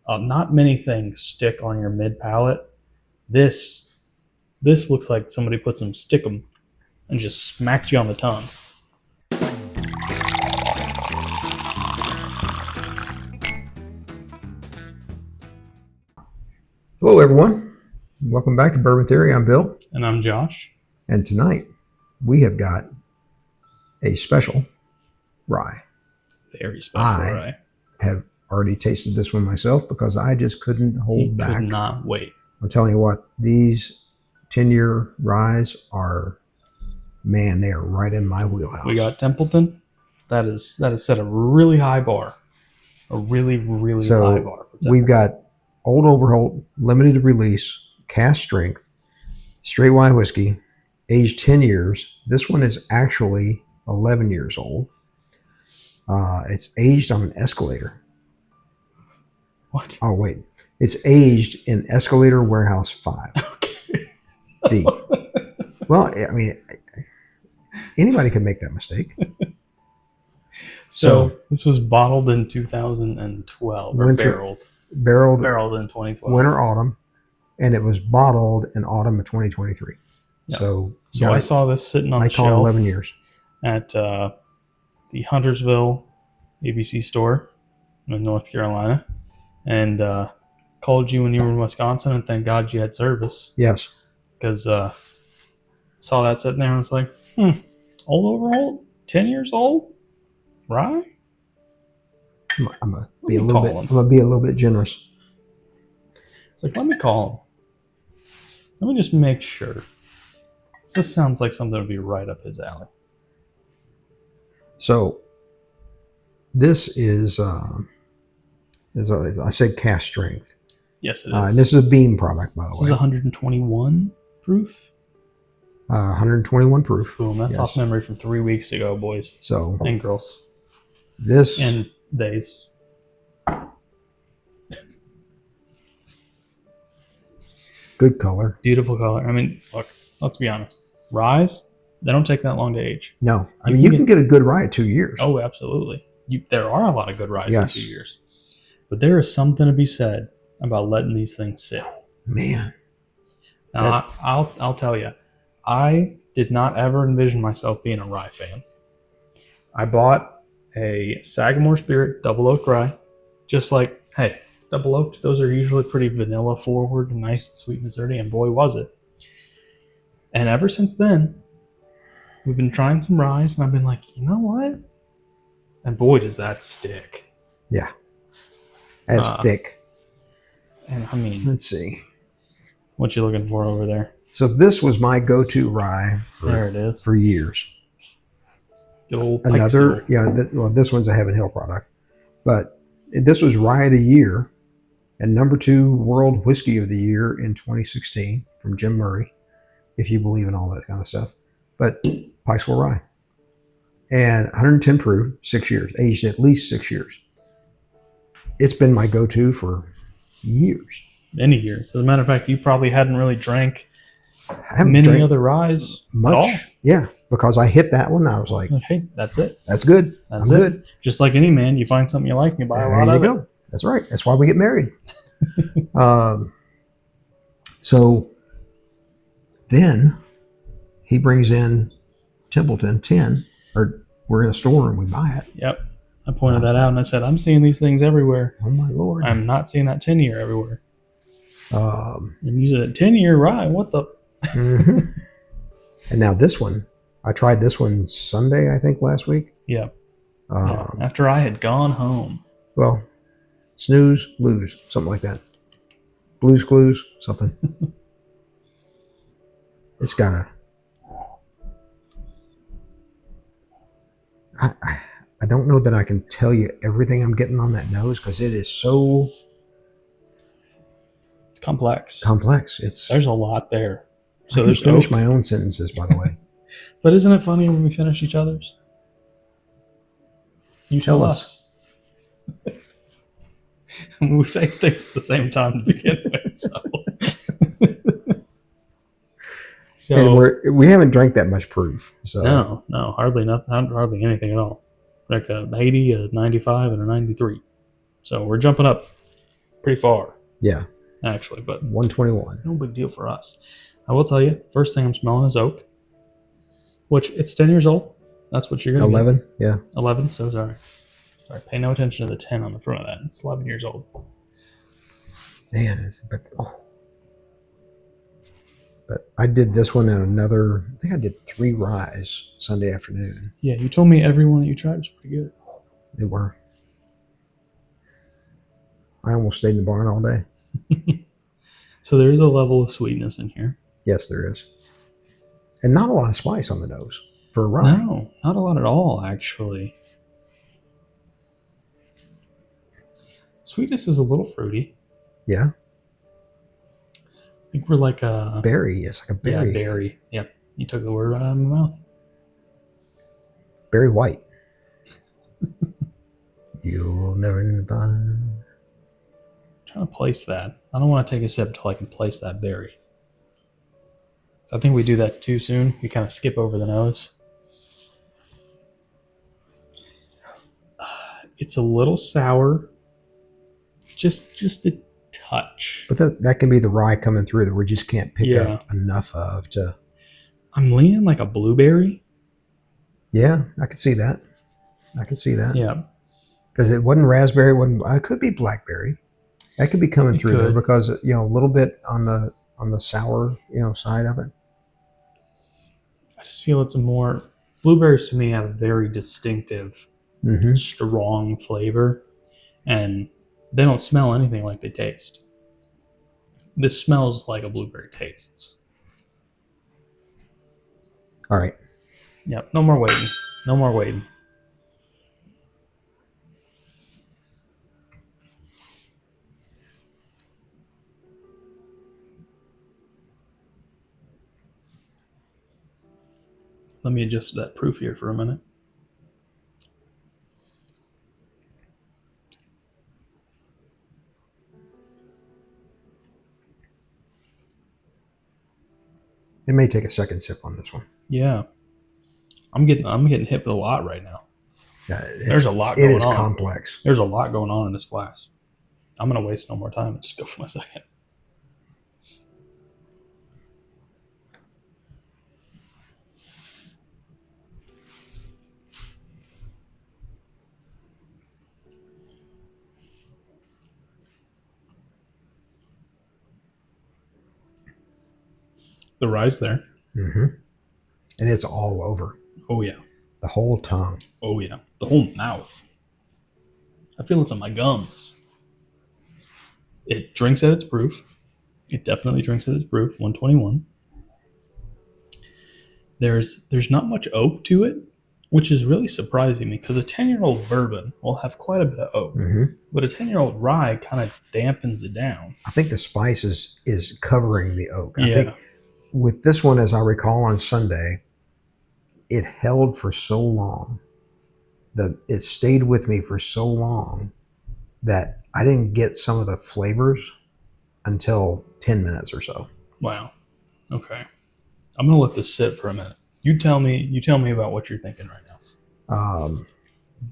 not many things stick on your mid palate. This looks like somebody put some stickum and just smacked you on the tongue. Hello, everyone. Welcome back to Bourbon Theory. I'm Bill. And I'm Josh. And tonight we have got a special rye. Very special rye. I have already tasted this one myself because I just couldn't hold back. Could not wait. I'm telling you what, these 10-year ryes are, man, they are right in my wheelhouse. We got Templeton. That is set a really high bar. A really, really high bar for Templeton. We've got Old Overholt, limited release, cask strength, straight rye whiskey, aged 10 years. This one is actually 11 years old. It's aged on an escalator. What? Oh, wait. It's aged in Escalator Warehouse 5. Okay. V. Well, I mean, anybody can make that mistake. So this was bottled in 2012, or barreled in 2012. Winter, autumn, and it was bottled in autumn of 2023. Yep. So I saw this sitting on the shelf 11 years. At the Huntersville ABC store in North Carolina, and called you when you were in Wisconsin, and thank God you had service. Yes. Because saw that sitting there and was like, Old Overholt, 10 years old? Rye? I'm gonna be a little bit generous. It's like, let me call him. Let me just make sure. This sounds like something that would be right up his alley. So this is I said cask strength. Yes, it is. And this is a beam product, by the way. This is 121 proof. 121 proof. Boom, that's off memory from 3 weeks ago, boys. So and girls. This and days. Good color. Beautiful color. I mean, look, let's be honest. Ryes, they don't take that long to age. No. I mean, you can get a good rye at 2 years. Oh, absolutely. There are a lot of good ryes in 2 years. But there is something to be said about letting these things sit. Man. Now, I'll tell you, I did not ever envision myself being a rye fan. I bought a Sagamore Spirit double oak rye. Just like, hey, double oaked, those are usually pretty vanilla forward, nice and sweet and desserty, and boy was it. And ever since then, we've been trying some ryes, and I've been like, you know what? And boy, does that stick. Yeah. That's thick. And I mean, let's see. What you looking for over there? So this was my go-to rye there it is. For years. Good old Another, this one's a Heaven Hill product. But this was Rye of the Year and #2 World Whiskey of the Year in 2016 from Jim Murray, if you believe in all that kind of stuff. But Pikesville Rye. And 110 proof, 6 years, aged at least 6 years. It's been my go-to for years. Many years. As a matter of fact, you probably hadn't really drank many other ryes much. Yeah, because I hit that one. I was like, hey, that's it. That's good. I'm good. Just like any man, you find something you like and you buy a lot of it. That's right. That's why we get married. So then he brings in Templeton 10, or we're in a store and we buy it. Yep. I pointed that out and I said, I'm seeing these things everywhere. Oh my Lord. I'm not seeing that 10-year everywhere. And using a 10-year rye. What the? And now this one, I tried this one Sunday, I think, last week. Yeah. After I had gone home. Well, snooze, lose, something like that. Blues Clues, something. It's got a... I don't know that I can tell you everything I'm getting on that nose because it is so... It's complex. There's a lot there. So I can finish my own sentences, by the way. But isn't it funny when we finish each other's? You tell us. We say things at the same time to begin with. So and we haven't drank that much proof. So no, hardly anything at all. Like a 80, a 95, and a 93. So we're jumping up. pretty far, Yeah, actually, but 121. no big deal for us. I will tell you, first thing I'm smelling is oak, which it's 10 years old. That's what you're going to 11, yeah. 11, so sorry. Sorry, pay no attention to the 10 on the front of that. It's 11 years old. Man, but I did this one in another, I think I did 3 ryes Sunday afternoon. Yeah, you told me every one that you tried was pretty good. They were. I almost stayed in the barn all day. So there is a level of sweetness in here. Yes, there is. And not a lot of spice on the nose for a rye. No, not a lot at all, actually. Sweetness is a little fruity. Yeah. I think we're like a... Berry, yes, like a berry. Yeah, berry. Yep, you took the word right out of my mouth. Berry white. You'll never find. Trying to place that. I don't want to take a sip until I can place that berry. So I think we do that too soon. We kind of skip over the nose. It's a little sour. Just a touch. But that can be the rye coming through that we just can't pick up enough of to. I'm leaning like a blueberry. Yeah, I can see that. I can see that. Yeah. Because it wasn't raspberry. It could be blackberry. That could be coming through there because a little bit on the sour side of it. I just feel it's a more blueberries to me have a very distinctive, strong flavor, and they don't smell anything like they taste. This smells like a blueberry tastes. All right. Yep. No more waiting. No more waiting. Let me adjust that proof here for a minute. It may take a second sip on this one. Yeah. I'm getting hit with a lot right now. There's a lot going on. It is complex. There's a lot going on in this glass. I'm going to waste no more time and just go for my second. The rye's there. Mm-hmm. And it's all over. Oh, yeah. The whole tongue. Oh, yeah. The whole mouth. I feel it's in my gums. It drinks at its proof. It definitely drinks at its proof, 121. There's not much oak to it, which is really surprising me because a 10-year-old bourbon will have quite a bit of oak. But a 10-year-old rye kind of dampens it down. I think the spice is covering the oak. I think with this one, as I recall on Sunday, it held for so long. It stayed with me for so long that I didn't get some of the flavors until 10 minutes or so. Wow. Okay. I'm going to let this sit for a minute. You tell me about what you're thinking right now.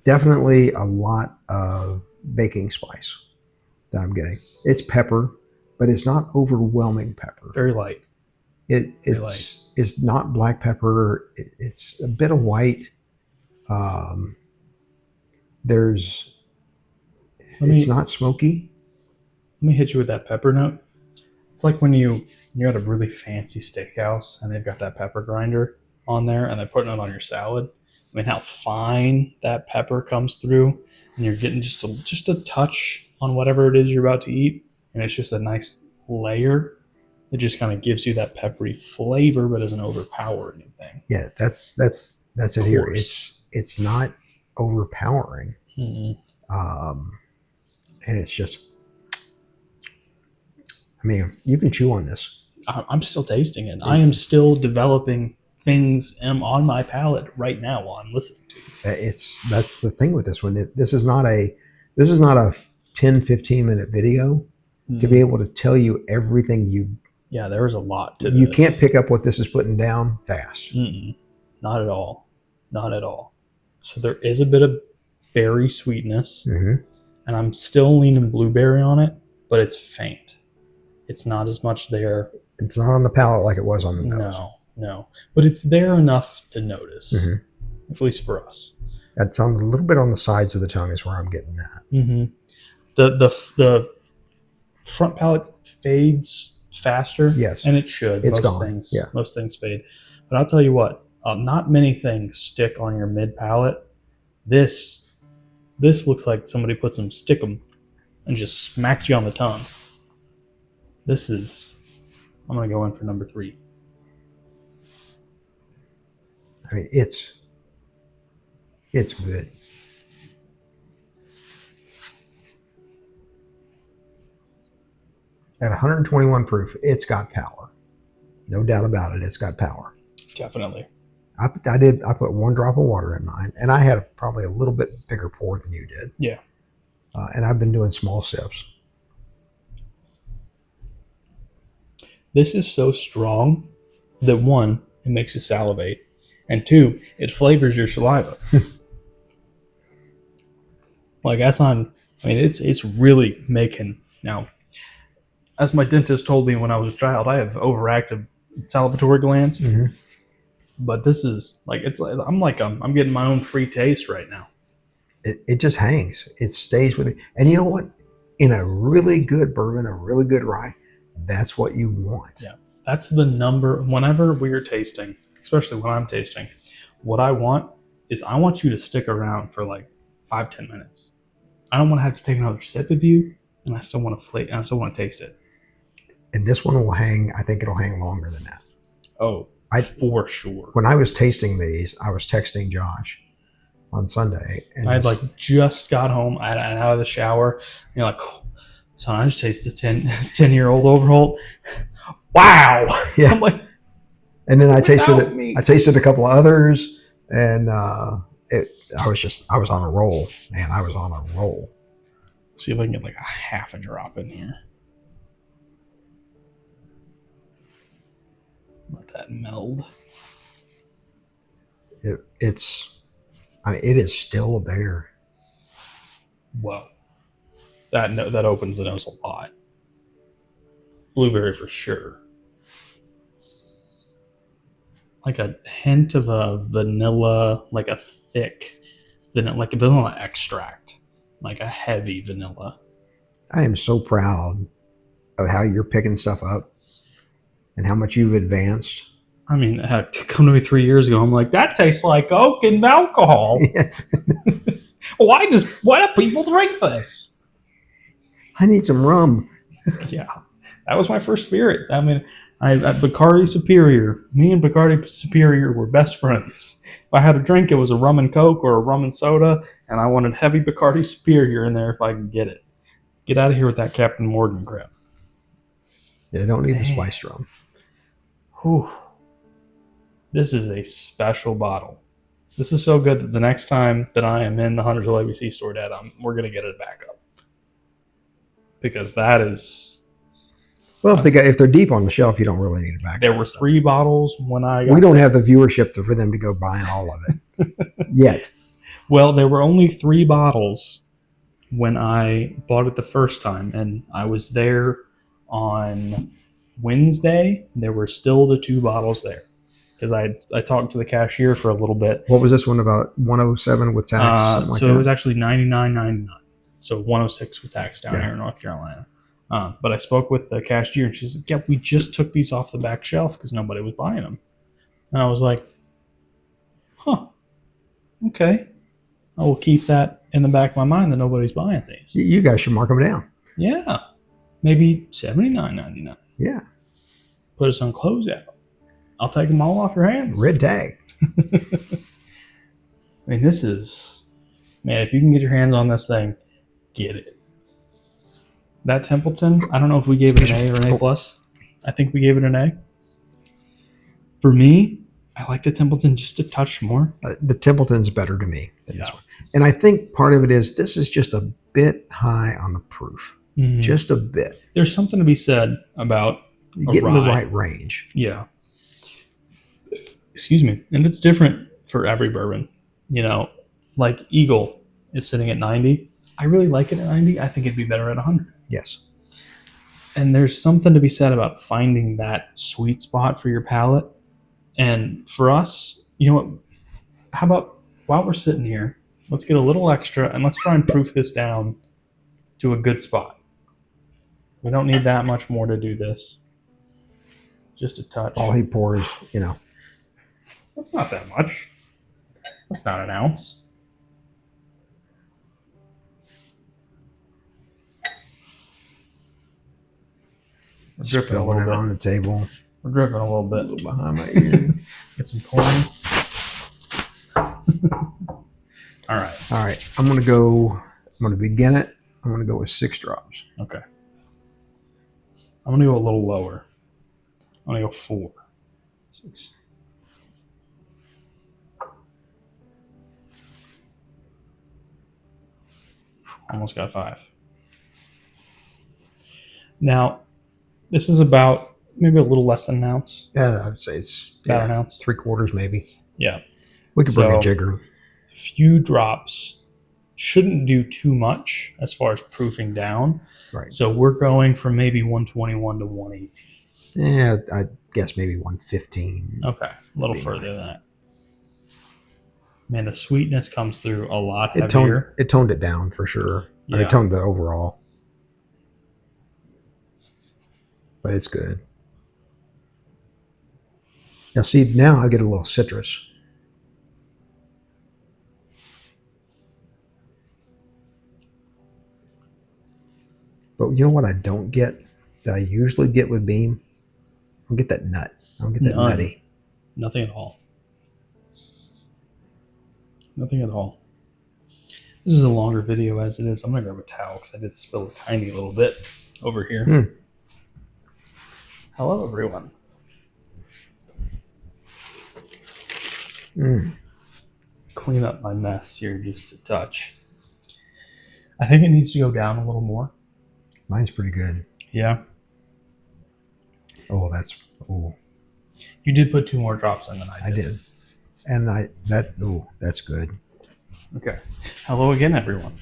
Definitely a lot of baking spice that I'm getting. It's pepper, but it's not overwhelming pepper. Very light. It's not black pepper. It's a bit of white. It's not smoky. Let me hit you with that pepper note. It's like when you're at a really fancy steakhouse and they've got that pepper grinder on there and they're putting it on your salad. I mean, how fine that pepper comes through, and you're getting just a touch on whatever it is you're about to eat, and it's just a nice layer. It just kind of gives you that peppery flavor, but doesn't overpower anything. Yeah, that's it here. It's not overpowering, and it's just. I mean, you can chew on this. I'm still tasting it. I am still developing things on my palate right now while I'm listening to you. That's the thing with this one. This is not a 10-15 minute video to be able to tell you everything you. Yeah, there is a lot to this. You can't pick up what this is putting down fast. Not at all. Not at all. So there is a bit of berry sweetness, and I'm still leaning blueberry on it. but it's faint. It's not as much there. It's not on the palate like it was on the nose. No. But it's there enough to notice, at least for us. That's on a little bit on the sides of the tongue is where I'm getting that. Mm-hmm. The front palate fades faster. Yes. And it should. It's gone. Most things fade. But I'll tell you what, not many things stick on your mid palate. This looks like somebody put some stickum and just smacked you on the tongue. I'm going to go in for number 3. I mean, it's good. At 121 proof, it's got power. No doubt about it. It's got power. Definitely. I put 1 drop of water in mine, and I had probably a little bit bigger pour than you did. Yeah. And I've been doing small sips. This is so strong that 1, it makes you salivate, and 2, it flavors your saliva. It's really making now. As my dentist told me when I was a child, I have overactive salivatory glands. Mm-hmm. But this is I'm getting my own free taste right now. It just hangs. It stays with it. And you know what? In a really good bourbon, a really good rye, that's what you want. Yeah. That's the number. Whenever we're tasting, especially when I'm tasting, what I want is I want you to stick around for like 5-10 minutes. I don't want to have to take another sip of you, and I still want to taste it. And this one will hang. I think it'll hang longer than that. Oh, for sure. When I was tasting these, I was texting Josh on Sunday. And I had just got home. I got out of the shower. And you're like, oh, son, I just tasted this 10-year-old Overholt. Wow. Yeah. I'm like, and then I tasted it. I tasted a couple of others, and I was on a roll. Man, I was on a roll. See if I can get like a half a drop in here. Let that meld. It is still there. Whoa. That opens the nose a lot. Blueberry for sure. Like a hint of a vanilla, like a thick vanilla, like a vanilla extract, like a heavy vanilla. I am so proud of how you're picking stuff up and how much you've advanced. I mean, come to me 3 years ago, I'm like, that tastes like oak and alcohol. Yeah. Why do people drink this? I need some rum. Yeah, that was my first spirit. I mean, Bacardi Superior. Me and Bacardi Superior were best friends. If I had a drink, it was a rum and coke or a rum and soda, and I wanted heavy Bacardi Superior in there if I could get it. Get out of here with that Captain Morgan crap. Yeah, I don't need the spiced rum. Whew. This is a special bottle. This is so good that the next time that I am in the Hunter's Hill ABC store, Dad, we're going to get it back up. Because that is... Well, if they're deep on the shelf, you don't really need it back. There were 3 bottles when I got... We don't have the viewership for them to go buying all of it yet. Well, there were only 3 bottles when I bought it the first time. And I was there on Wednesday. There were still the 2 bottles there. Because I talked to the cashier for a little bit. What was this one about? 107 with tax? So it was actually $99.99. So 106 with tax down here in North Carolina. But I spoke with the cashier, and she's like, "Yeah, we just took these off the back shelf because nobody was buying them." And I was like, "Huh, okay. I will keep that in the back of my mind that nobody's buying these." You guys should mark them down. Yeah, maybe $79.99. Yeah, put us on closeout. I'll take them all off your hands. Red tag. I mean, this is, man, if you can get your hands on this thing, get it. That Templeton, I don't know if we gave it an A or an A+. I think we gave it an A. For me, I like the Templeton just a touch more. The Templeton's better to me than this one. And I think part of it is this is just a bit high on the proof. Mm-hmm. Just a bit. There's something to be said about getting the right range. Yeah. Excuse me. And it's different for every bourbon. You know, like Eagle is sitting at 90. I really like it at 90. I think it'd be better at 100. Yes. And there's something to be said about finding that sweet spot for your palate. And for us, you know what? How about while we're sitting here, let's get a little extra and let's try and proof this down to a good spot. We don't need that much more to do this. Just a touch. All he pours, you know. That's not that much. That's not an ounce. We're dripping a little bit on the table. We're dripping a little bit. A little behind my ear. Get some pouring. All right. All right. I'm gonna begin it. I'm gonna go with 6 drops. Okay. I'm gonna go a little lower. I'm gonna go 4. 6. Almost got 5. Now, this is about maybe a little less than an ounce. Yeah, I would say it's About an ounce. 3/4 maybe. Yeah. We could bring So, a jigger. A few drops shouldn't do too much as far as proofing down. Right. So we're going from maybe 121 to 118. Yeah, I guess maybe 115. Okay, a little Maybe further like- than that. Man, the sweetness comes through a lot It heavier. toned it down for sure. Yeah. It toned the overall. But it's good. Now see, now I get a little citrus. But you know what I don't get that I usually get with Beam? I don't get that nut. I don't get that None. nutty. Nothing at all. Nothing at all. This is a longer video as it is. I'm going to grab a towel because I did spill a tiny little bit over here. Hello, everyone. Clean up my mess here just a touch. I think it needs to go down a little more. Mine's pretty good. Yeah. Oh, that's You did put 2 more drops in than I did. I did. And that's good. Okay. Hello again, everyone.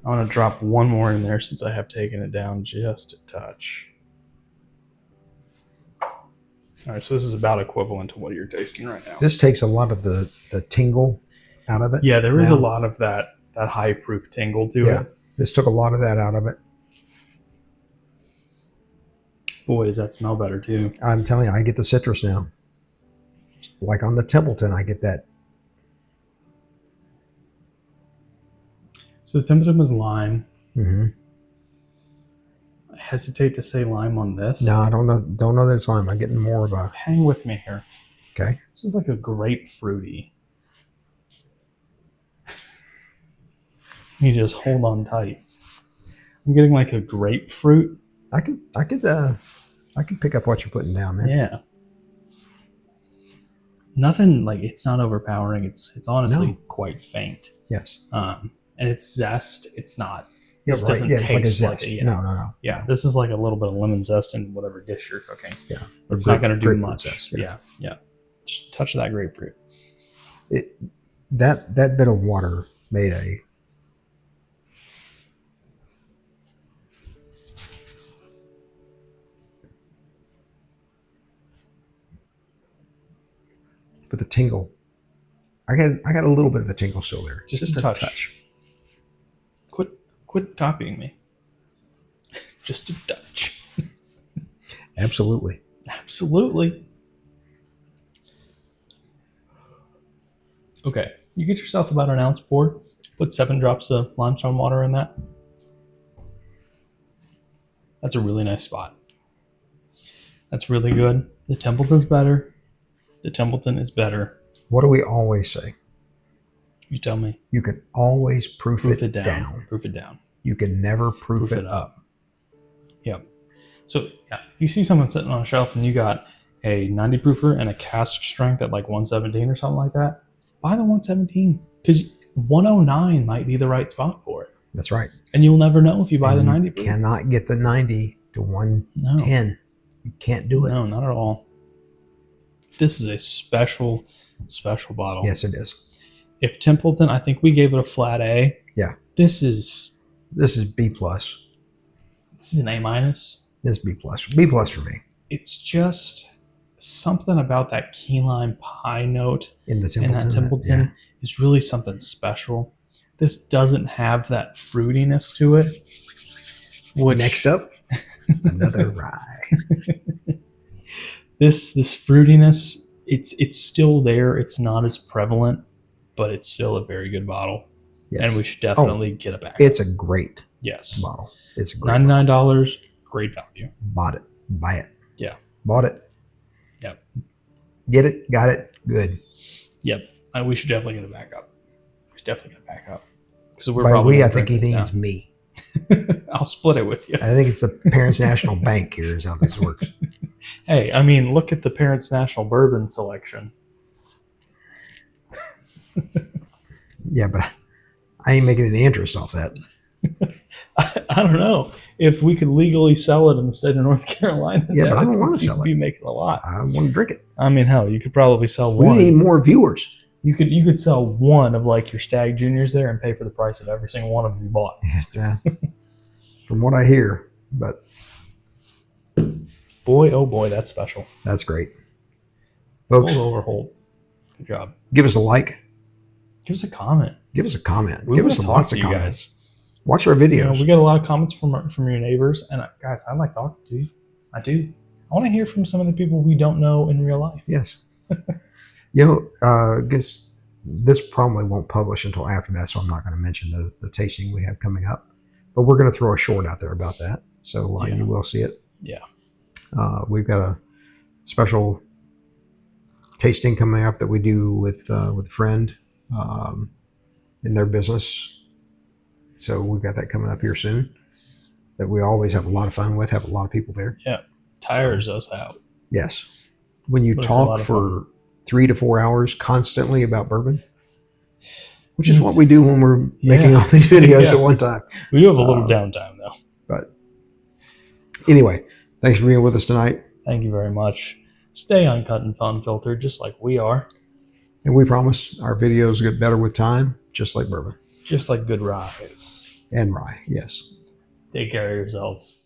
I'm going to drop 1 more in there since I have taken it down just a touch. All right, so this is about equivalent to what you're tasting right now. This takes a lot of the tingle out of it. Yeah, there is now. a lot of that high proof tingle to it. This took a lot of that out of it. Boy, does that smell better too. I'm telling you, I get the citrus now. Like on the Templeton, I get that. So the Templeton was lime. Mm-hmm. I hesitate to say lime on this. No, I don't know that it's lime. I'm getting more of a. Hang with me here. Okay. This is like a grapefruity. You just hold on tight. I'm getting like a grapefruit. I could pick up what you're putting down there. Yeah. Nothing like it's not overpowering. It's honestly quite faint. Yes. And it's zest. It's not. Yeah, This right. doesn't Yeah, it's like a taste like zest. it. Yeah. No. Yeah, this is like a little bit of lemon zest in whatever dish you're cooking. Yeah. It's not going to do Grapefruit much. zest, Yeah. Just touch of that grapefruit. That bit of water made a. But the tingle, I got a little bit of the tingle still there. Just a touch. Quit copying me. Just a touch. Absolutely. Absolutely. Okay, you get yourself about an ounce pour. Put 7 drops of limestone water in that. That's a really nice spot. That's really good. The Templeton's better. The Templeton is better. What do we always say? You tell me. You can always proof it down. down. Proof it down. You can never proof it up. Yep. So yeah, if you see someone sitting on a shelf and you got a 90 proofer and a cask strength at like 117 or something like that, buy the 117 because 109 might be the right spot for it. That's right. And you'll never know if you buy the And 90 you proof. cannot get the 90 to 110. No. You can't do it. No, not at all. This is a special bottle. Yes, it is. If Templeton, I think we gave it a flat A. Yeah. This is B plus. This is an A-. This B plus. B plus for me. It's just something about that key lime pie note In the in that Templeton is really something special. This doesn't have that fruitiness to it. Which, next up, another rye. This fruitiness, it's still there. It's not as prevalent, but it's still a very good bottle. Yes. And we should definitely get it back. It's a great bottle. It's a great $99, bottle. great value. Bought it. Buy it. Yeah. Bought it. Yep. Get it. Got it. Good. Yep. We should definitely get it back up. We should definitely get it back up. Because we're By probably. I think he means me. I'll split it with you. I think it's the Parents National Bank here is how this works. Hey, I mean, look at the Parents National Bourbon selection. Yeah, but I ain't making any interest off that. I don't know. If we could legally sell it in the state of North Carolina, yeah, but I don't want to sell it. You'd be making a lot. I want to drink it. I mean, hell, you could probably sell We one. need more viewers. You could sell one of like your Stag Juniors there and pay for the price of every single one of them you bought. Yeah, from what I hear, but boy, oh boy, that's special. That's great, folks. Overholt. Good job. Give us a like. Give us a comment. Give us a comment. We Give want us to lots talk of to you comments. guys. Watch our videos. You know, we get a lot of comments from your neighbors, and guys, I like talking to you. I do. I want to hear from some of the people we don't know in real life. Yes. You know, I guess this probably won't publish until after that, so I'm not going to mention the tasting we have coming up. But we're going to throw a short out there about that, so you will see it. Yeah. We've got a special tasting coming up that we do with a friend in their business. So we've got that coming up here soon that we always have a lot of fun with, have a lot of people there. Yeah. Tires us out. Yes. When you talk for 3 to 4 hours constantly about bourbon, which is what we do when we're making all these videos at one time. We do have a little downtime though. But anyway, thanks for being with us tonight. Thank you very much. Stay uncut and fun filtered just like we are. And we promise our videos get better with time, just like bourbon. Just like good ryes. And rye, yes. Take care of yourselves.